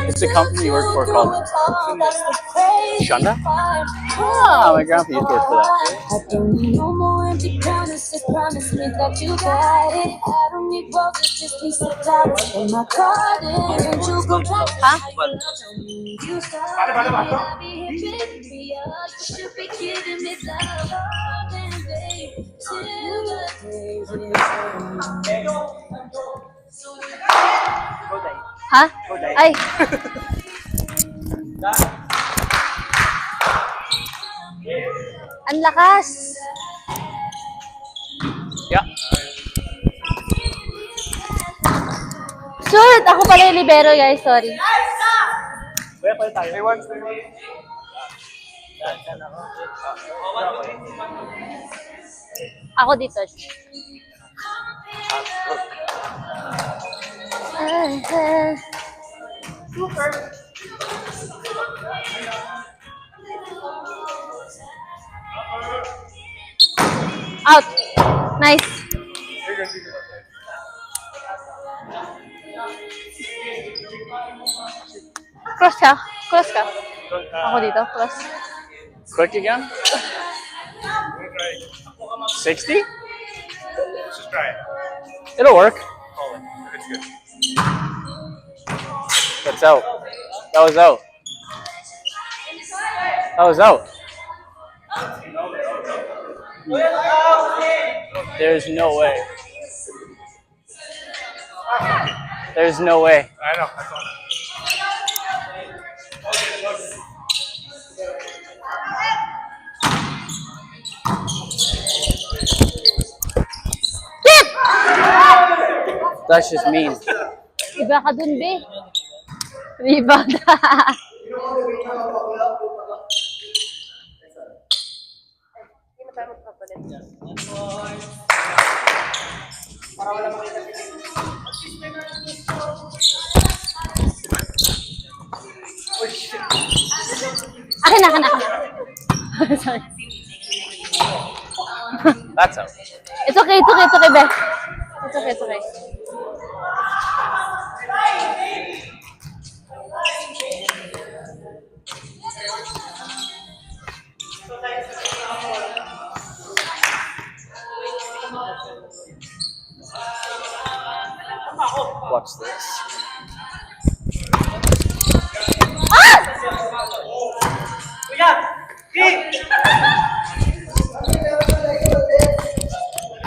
It's a company you work for called Shonda? Ah, my grandpa used to work for that. I don't need no more empty promises. Promise me that you got it. I don't need roses, just need some flowers in my garden. Won't you go back? Huh? You start me, I'll be here picking me up. You should be giving me love, oh, then, babe, till the days is Ha? Ay! Ang lakas! Yeah. Shoot! Ako pala yung libero, guys. Sorry. Where pa tayo? May one. Ako dito. Out. Nice. Cross ka? Cross ka? Ako dito. Cross. Quick again? 60? Just try it. It'll work. Call it. It's good. That's out. That was out. That was out. There's no way. There's no way. I know. That's all. That's just mean. Iba ka dun, be. Rebound. Akin na, akin na, akin na. Sorry. That's out. It's okay, it's okay, it's okay, be. It's okay, it's okay. Watch this.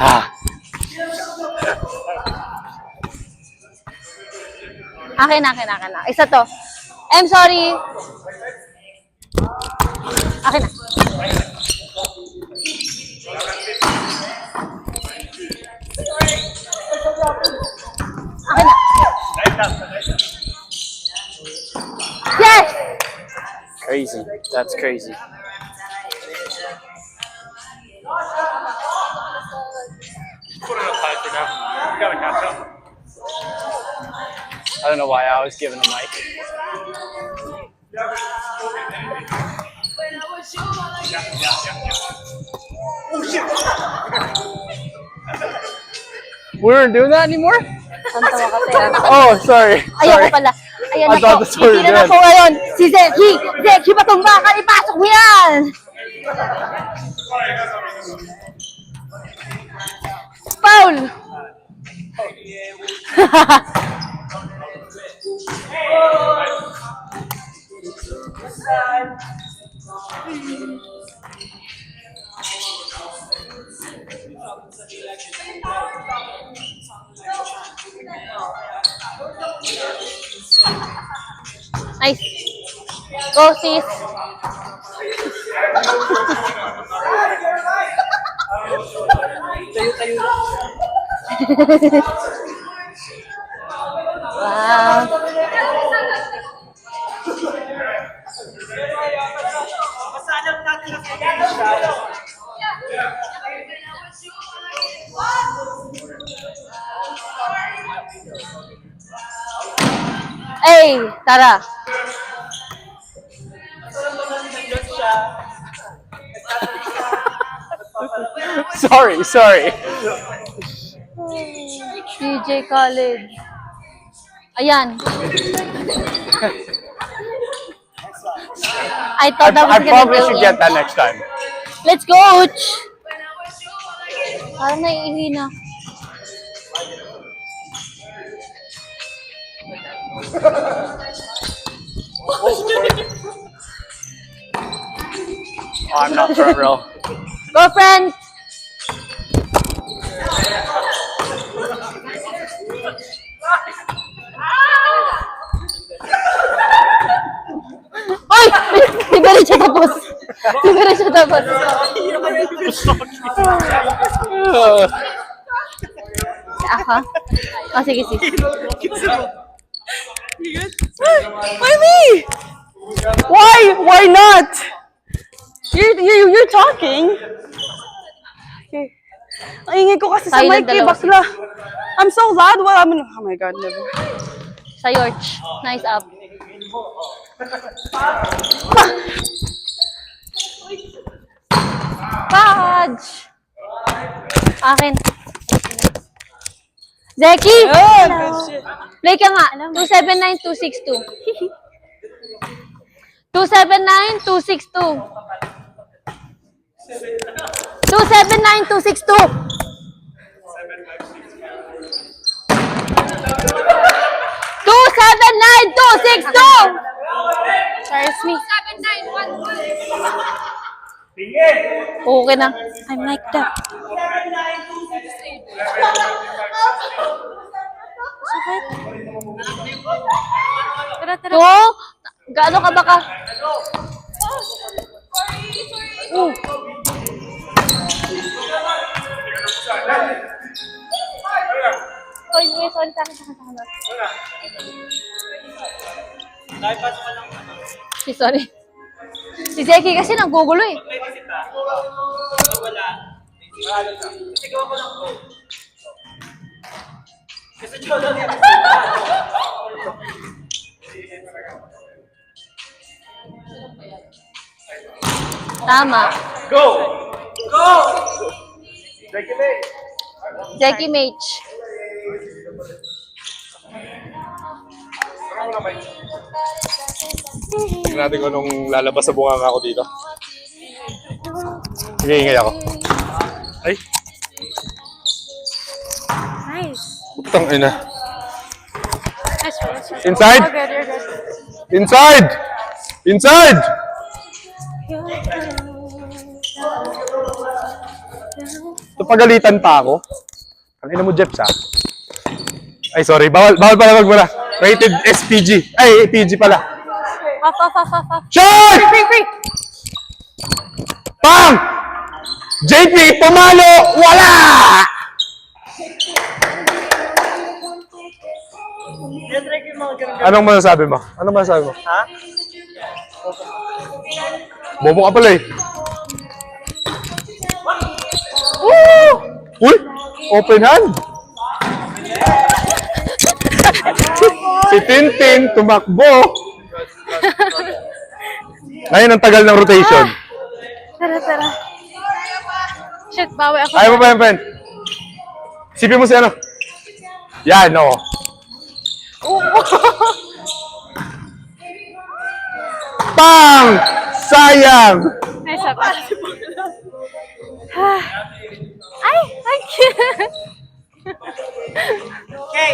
Ah! Akin na, akin na, akin na. Isa to. I'm sorry. Akin na. Akin na. Yes! Crazy. That's crazy. Put it up high for now. You gotta catch up. I don't know why I was given a mic. We weren't doing that anymore? Santawa ka tayo. Oh, sorry. Ayoko Sorry. pala. Ayan I na thought po. that's what we were Ikinan na doing. po ngayon. Si Zeki. Zeki, patumba ka. Ipasok mo yan. Foul. Nice. Go, sis. Wow. Hey, Tara. Sorry, sorry. DJ Khaled. Ayan. I thought that was I gonna probably go should in. get that next time. Let's go, Uch! Parang naiihi na. Oh, I'm not front row. Go, friend! Ay! Libera siya tapos. Libera siya tapos. Ako? Oh, sige, sige. Why me? Why? Why not? You're talking. Okay. Ang ingay ko kasi sa Silent mic, dalawa. bakla. I'm so loud while I'm in... Oh my God, never. Sa Yorch. Nice up. Fudge! Akin. Zeki! Oh, good shit. Play ka nga. 279262. 279262. 279262. 279262. Sorry, it's me. 7911. Okay na. I'm like that. Sakit. Tara, tara. Oo? Gaano ka ba ka? Oh. Sorry, sa akin. Sorry. Si Zeki kasi nanggugulo eh. Tama. Go! Go! Zeki Mage. Tingnan natin kung anong lalabas sa bunganga ko dito. Ingay ako. Ay! Nice. Putang ina. Nice. Inside! You're good. Inside! Inside! Ito pagalitan pa ako. Ang ina mo, Jeps, ha? Ay, sorry. Bawal pala magmula. Rated SPG. Ay, PG pala. Off. Shot! Free. Pang! JP, pumalo! Wala! Anong masasabi mo? Ha? Bobo ka pala eh. Woo! Uy! Open hand! Si Tintin tumakbo. Ngayon ang tagal ng rotation. Tara. Shit, bawi ako. Ayaw mo pa yan, friend. Sipin mo si ano. Yan, oo. Pang! Sayang! Nice up. Ay, thank you. Okay.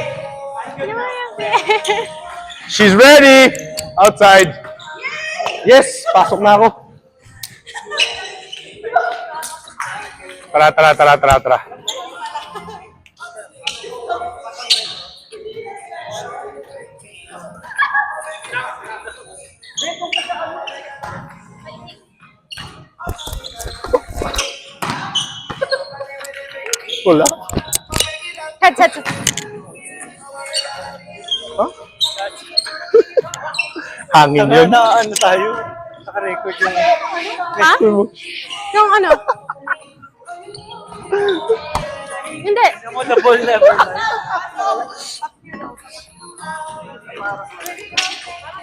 She's ready! Outside. Yes! Pasok na ako. Tara. Wala. Headset. Huh? Hangin yun. Ano tayo? Naka-record yung... Ha? Yung ano? Hindi. Yung on the ball level.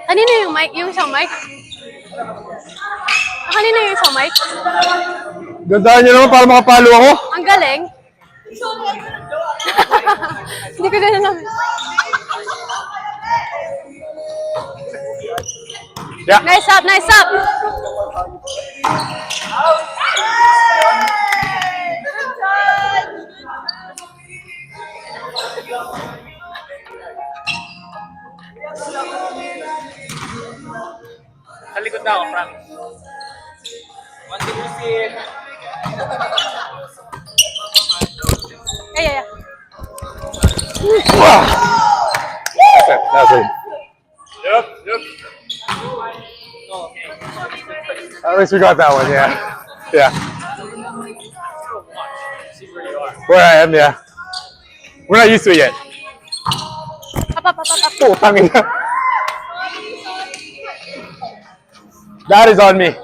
Kanino yung mic? Yung isang mic? Kanino yung isang mic? Gandaan nyo naman para makapalo ako. Ang galing. Hindi ko din alam. Yeah. Nice up, nice up! Sa likod na ako, Frank. Ay, ay, ay. That's it. At least we got that one, yeah. Yeah. Where I am, yeah. We're not used to it yet. Up, up, up, up, up. Putang ina. That is on me.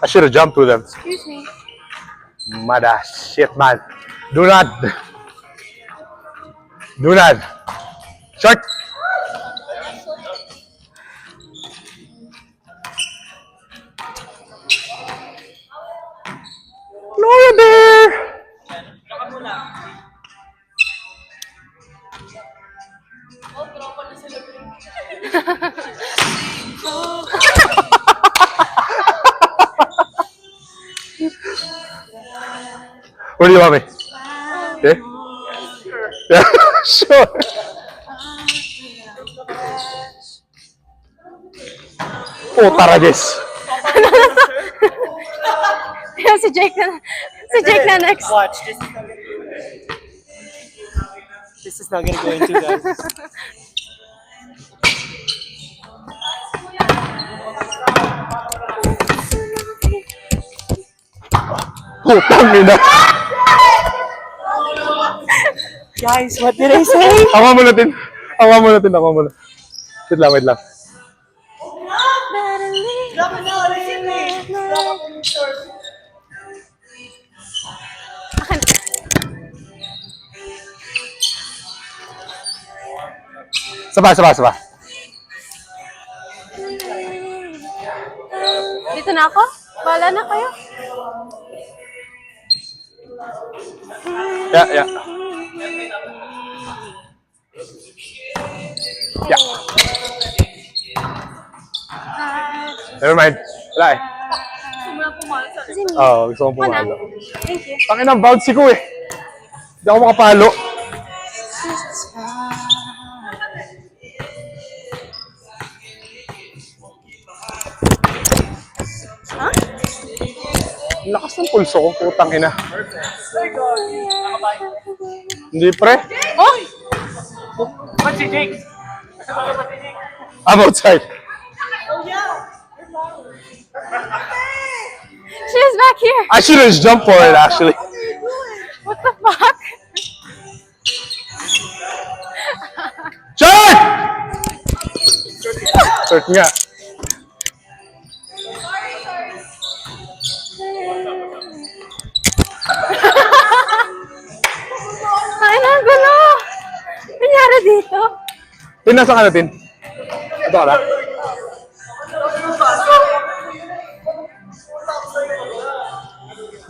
I should have jumped with them. Excuse me. Mother shit, man. Do not. Do not. Short. Laura Bear. Where do you want me? Okay. Yeah, sure. Oh, Taragis. Yan, si Jake na. Si Jake na next. Watch, this is not gonna go into, guys. Putang ina. Guys, what did I say? Awa mo natin. Awa mo natin. Awa mo na. Wait lang, wait lang. Saba, saba, saba. Dito na ako? Bahala na kayo. Yeah, yeah. Yeah. Never mind. Wala eh. Oo, gusto kong Mana? pumalo. Thank you. Tangin ang bouncy ko eh. Hindi ako makapalo. Huh? Lakas ng pulso ko, putang ina. Hindi pre. Oh! What's si Jake? I'm outside. She's back here. I should have just jumped for it actually. What the fuck? Shot! Short nga. Ay, ang gulo! Nangyari dito? Tin, nasa ka natin? Ito ka na?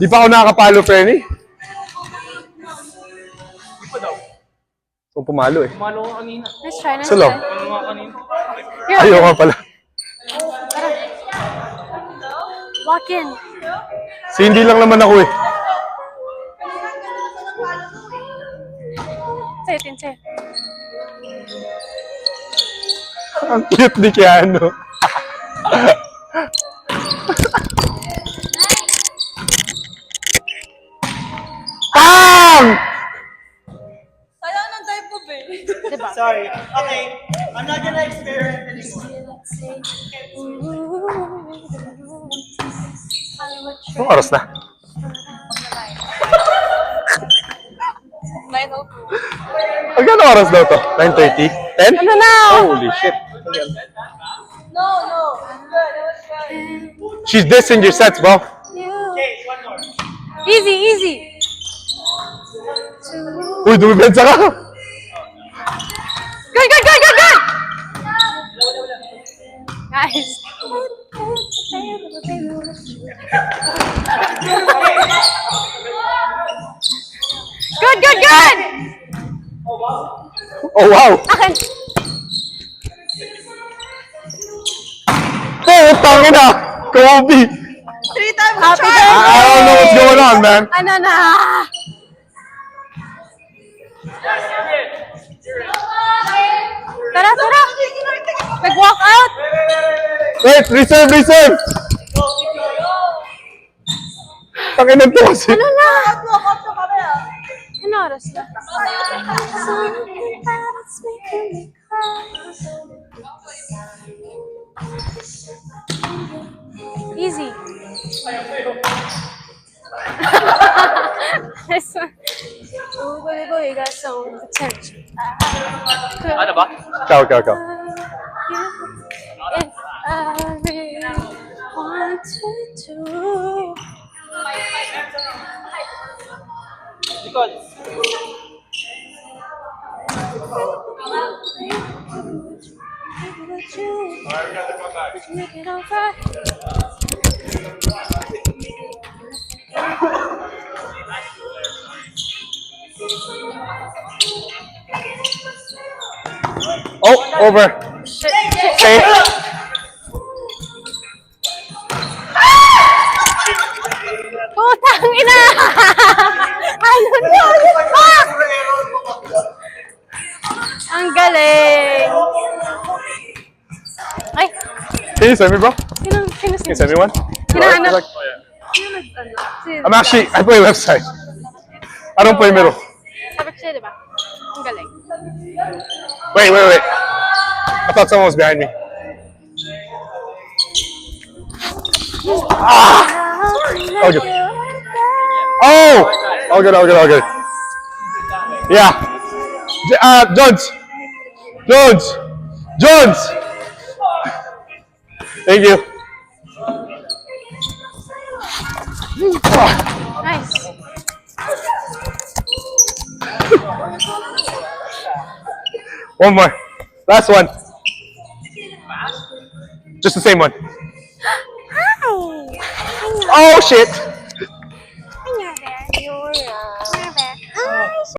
Di pa ako nakakapalo, Frenny. Kung pumalo eh. Malo ko kanina. Let's try, let's Sa loob. try. Ano nga kanina? Here, Ayaw ka pala. walk in. Si hindi lang naman ako eh. Say it, say it. Ang cute ni Keanu. Pang! Ayaw ng type ko, be. Diba? Sorry. Okay, I'm not gonna experiment anymore. Anong oras na? 9:02. Magkano oras daw to? 9:30? 10? Ano na? Holy shit. No. Good. It was good. She's dissing your sets, bro. Okay, one more. Easy, easy. Uy, dumibensa ka. Good, good, good, good, good! Guys. Good, good, good! Oh, wow. Akin. Oh, tangin na. Kobe. 3 times the Happy charge! I don't know what's going on, man. Ano na? Tara, tara! Nag-walk out! Wait, reserve. Tangin na to kasi. Ano na? Walk out to kami ah. Ano oras na? Something that's making me cry. Easy. This one. Ooh, baby boy, you got some potential. Ano ba? Ikaw. If I really wanted to. Likod. Would you make it alright? Oh, over. Shit. Okay. Putang ina! Ano na? Fuck! Ang galing! Ay, Can you send me, bro? sino Can you send me one? Hinahanap. Like, Sino nag-ano? Si- I'm actually, I play website. I don't play middle. Sabi ko siya, di ba? Ang galing. Wait. I thought someone was behind me. Okay. Oh! All good. Yeah. Jones! Thank you. Nice. One more. Last one. Just the same one. Hi! Oh, shit!